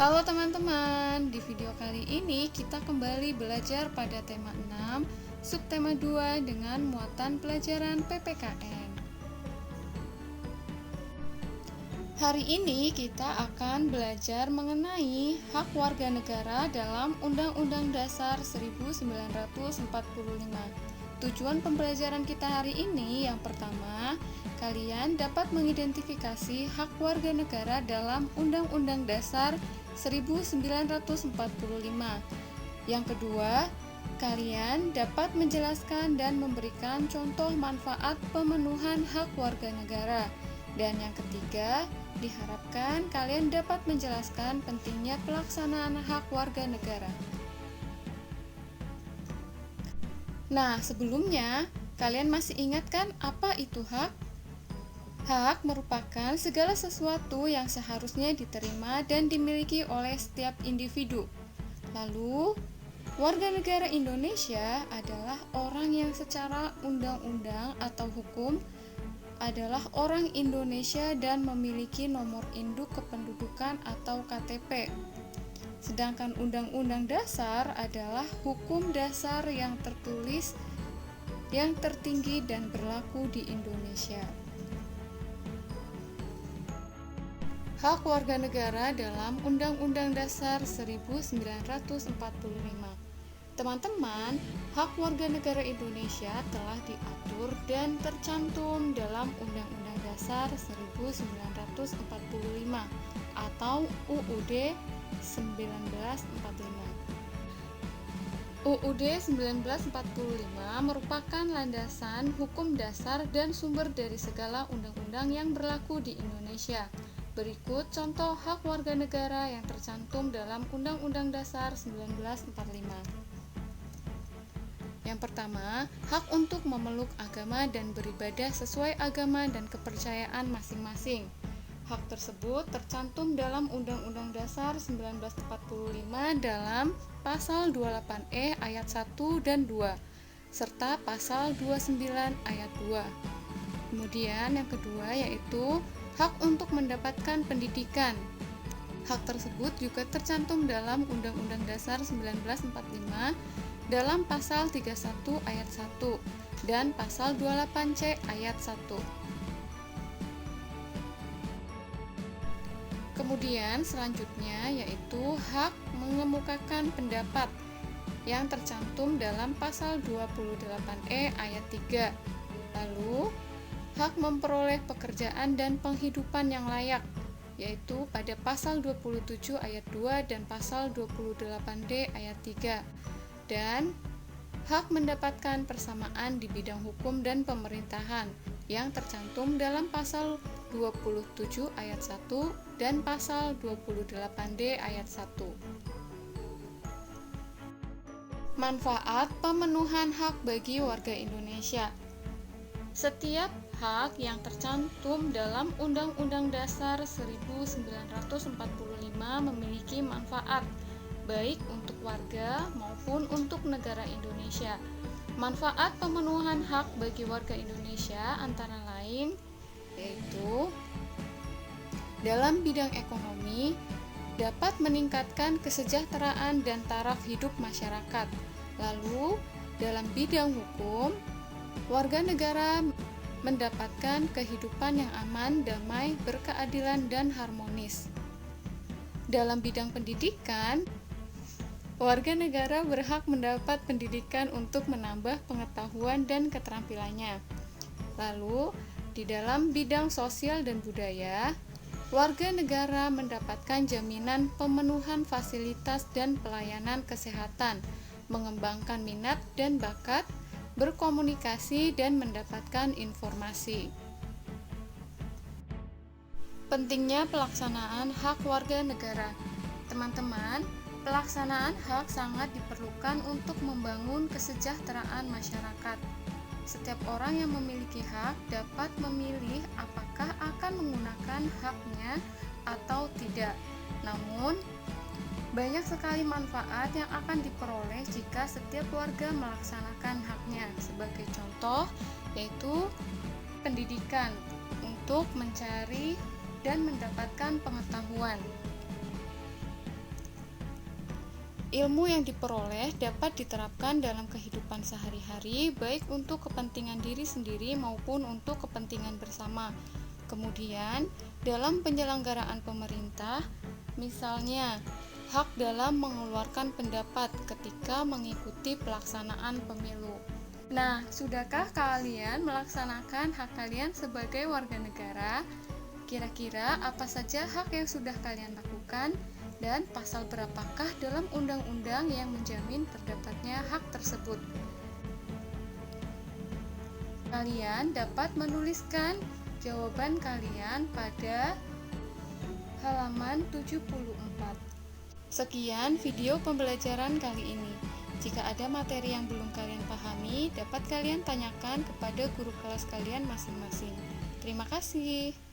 Halo teman-teman, di video kali ini kita kembali belajar pada tema 6, subtema 2 dengan muatan pelajaran PPKN. Hari ini kita akan belajar mengenai hak warga negara dalam Undang-Undang Dasar 1945. Tujuan pembelajaran kita hari ini yang pertama, kalian dapat mengidentifikasi hak warga negara dalam Undang-Undang Dasar 1945. Yang kedua, kalian dapat menjelaskan dan memberikan contoh manfaat pemenuhan hak warga negara. Dan yang ketiga, diharapkan kalian dapat menjelaskan pentingnya pelaksanaan hak warga negara. Nah, sebelumnya, kalian masih ingat kan apa itu hak? Hak merupakan segala sesuatu yang seharusnya diterima dan dimiliki oleh setiap individu. Lalu, warga negara Indonesia adalah orang yang secara undang-undang atau hukum adalah orang Indonesia dan memiliki nomor induk kependudukan atau KTP. Sedangkan Undang-Undang Dasar adalah hukum dasar yang tertulis, yang tertinggi dan berlaku di Indonesia. Hak warga negara dalam Undang-Undang Dasar 1945. Teman-teman, hak warga negara Indonesia telah diatur dan tercantum dalam Undang-Undang Dasar 1945 atau UUD 1945. UUD 1945 merupakan landasan hukum dasar dan sumber dari segala undang-undang yang berlaku di Indonesia. Berikut contoh hak warga negara yang tercantum dalam Undang-Undang Dasar 1945. Yang pertama, hak untuk memeluk agama dan beribadah sesuai agama dan kepercayaan masing-masing. Hak tersebut tercantum dalam Undang-Undang Dasar 1945 dalam Pasal 28E ayat 1 dan 2, serta Pasal 29 ayat 2. Kemudian yang kedua yaitu hak untuk mendapatkan pendidikan. Hak tersebut juga tercantum dalam Undang-Undang Dasar 1945 dalam Pasal 31 ayat 1 dan Pasal 28C ayat 1. Kemudian selanjutnya yaitu hak mengemukakan pendapat yang tercantum dalam Pasal 28E ayat 3. Lalu hak memperoleh pekerjaan dan penghidupan yang layak, yaitu pada Pasal 27 ayat 2 dan Pasal 28D ayat 3, dan hak mendapatkan persamaan di bidang hukum dan pemerintahan yang tercantum dalam Pasal 27 ayat 1 dan Pasal 28D ayat 1. Manfaat pemenuhan hak bagi warga Indonesia. Setiap hak yang tercantum dalam Undang-Undang Dasar 1945 memiliki manfaat, baik untuk warga maupun untuk negara Indonesia. Manfaat pemenuhan hak bagi warga Indonesia antara lain yaitu dalam bidang ekonomi dapat meningkatkan kesejahteraan dan taraf hidup masyarakat. Lalu, dalam bidang hukum, warga negara mendapatkan kehidupan yang aman, damai, berkeadilan, dan harmonis. Dalam bidang pendidikan, warga negara berhak mendapat pendidikan untuk menambah pengetahuan dan keterampilannya. Lalu, di dalam bidang sosial dan budaya, warga negara mendapatkan jaminan pemenuhan fasilitas dan pelayanan kesehatan, mengembangkan minat dan bakat, berkomunikasi dan mendapatkan informasi. Pentingnya pelaksanaan hak warga negara. Teman-teman, pelaksanaan hak sangat diperlukan untuk membangun kesejahteraan masyarakat. Setiap orang yang memiliki hak dapat memilih apakah akan menggunakan haknya atau tidak. Namun, banyak sekali manfaat yang akan diperoleh jika setiap warga melaksanakan haknya. Sebagai contoh, yaitu pendidikan untuk mencari dan mendapatkan pengetahuan. Ilmu yang diperoleh dapat diterapkan dalam kehidupan sehari-hari, baik untuk kepentingan diri sendiri maupun untuk kepentingan bersama. Kemudian, dalam penyelenggaraan pemerintah, misalnya hak dalam mengeluarkan pendapat ketika mengikuti pelaksanaan pemilu. Nah, sudahkah kalian melaksanakan hak kalian sebagai warga negara? Kira-kira apa saja hak yang sudah kalian lakukan? Dan pasal berapakah dalam undang-undang yang menjamin terdapatnya hak tersebut? Kalian dapat menuliskan jawaban kalian pada halaman 74. Sekian video pembelajaran kali ini. Jika ada materi yang belum kalian pahami, dapat kalian tanyakan kepada guru kelas kalian masing-masing. Terima kasih.